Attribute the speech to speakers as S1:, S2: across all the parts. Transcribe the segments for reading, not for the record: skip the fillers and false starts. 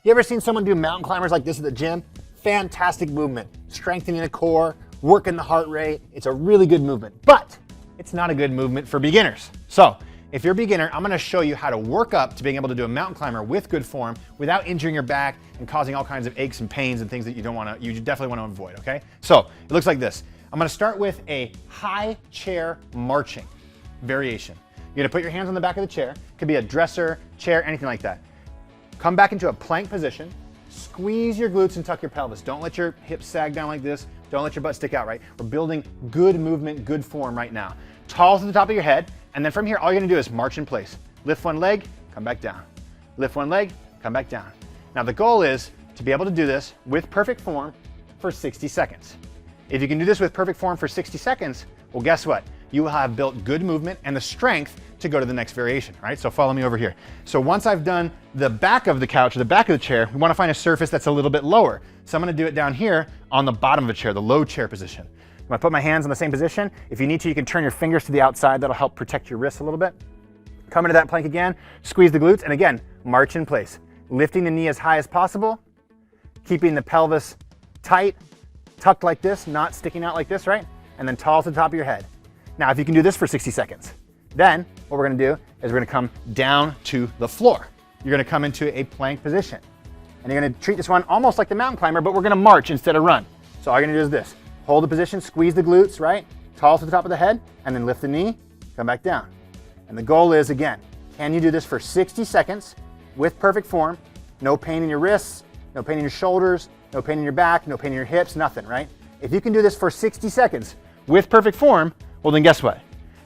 S1: You ever seen someone do mountain climbers like this at the gym? Fantastic movement, strengthening the core, working the heart rate. It's a really good movement, but it's not a good movement for beginners. So if you're a beginner, I'm gonna show you how to work up to being able to do a mountain climber with good form without injuring your back and causing all kinds of aches and pains and things that you definitely wanna avoid, okay? So it looks like this. I'm gonna start with a high chair marching variation. You're gonna put your hands on the back of the chair. Could be a dresser, chair, anything like that. Come back into a plank position. Squeeze your glutes and tuck your pelvis. Don't let your hips sag down like this. Don't let your butt stick out, right? We're building good movement, good form right now. Tall to the top of your head. And then from here, all you're gonna do is march in place. Lift one leg, come back down. Lift one leg, come back down. Now the goal is to be able to do this with perfect form for 60 seconds. If you can do this with perfect form for 60 seconds, well, guess what? You will have built good movement and the strength to go to the next variation, right? So follow me over here. So once I've done the back of the couch or the back of the chair, we wanna find a surface that's a little bit lower. So I'm gonna do it down here on the bottom of a chair, the low chair position. I'm gonna put my hands in the same position. If you need to, you can turn your fingers to the outside. That'll help protect your wrists a little bit. Come into that plank again, squeeze the glutes, and again, march in place. Lifting the knee as high as possible, keeping the pelvis tight, tucked like this, not sticking out like this, right? And then tall to the top of your head. Now, if you can do this for 60 seconds, then what we're gonna do is we're gonna come down to the floor. You're gonna come into a plank position. And you're gonna treat this one almost like the mountain climber, but we're gonna march instead of run. So all you're gonna do is this. Hold the position, squeeze the glutes, right? Tall to the top of the head, and then lift the knee, come back down. And the goal is, again, can you do this for 60 seconds with perfect form? No pain in your wrists, no pain in your shoulders, no pain in your back, no pain in your hips, nothing, right? If you can do this for 60 seconds with perfect form, well then guess what?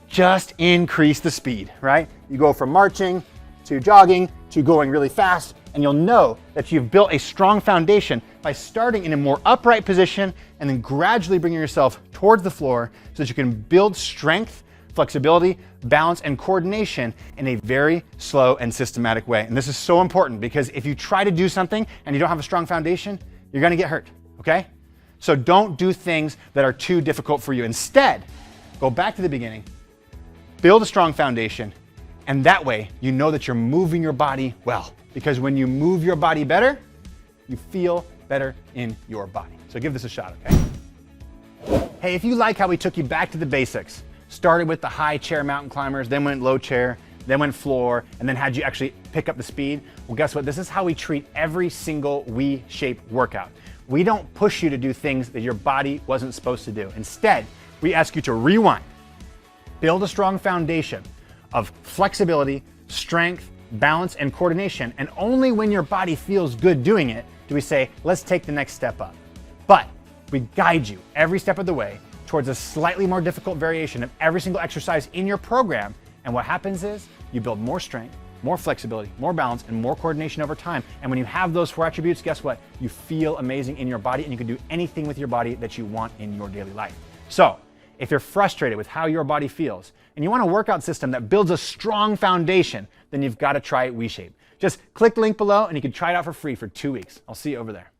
S1: Just increase the speed, right? You go from marching to jogging to going really fast, and you'll know that you've built a strong foundation by starting in a more upright position and then gradually bringing yourself towards the floor so that you can build strength, flexibility, balance, and coordination in a very slow and systematic way. And this is so important because if you try to do something and you don't have a strong foundation, you're gonna get hurt, okay? So don't do things that are too difficult for you. Instead, go back to the beginning, build a strong foundation, and that way you know that you're moving your body well. Because when you move your body better, you feel better in your body. So give this a shot, okay? Hey, if you like how we took you back to the basics, started with the high chair mountain climbers, then went low chair, then went floor, and then had you actually pick up the speed, well, guess what? This is how we treat every single V-shape workout. We don't push you to do things that your body wasn't supposed to do. Instead, we ask you to rewind, build a strong foundation of flexibility, strength, balance, and coordination. And only when your body feels good doing it do we say, let's take the next step up. But we guide you every step of the way towards a slightly more difficult variation of every single exercise in your program. And what happens is you build more strength, more flexibility, more balance, and more coordination over time. And when you have those 4 attributes, guess what? You feel amazing in your body and you can do anything with your body that you want in your daily life. So if you're frustrated with how your body feels and you want a workout system that builds a strong foundation, then you've got to try V-Shape. Just click the link below and you can try it out for free for 2 weeks. I'll see you over there.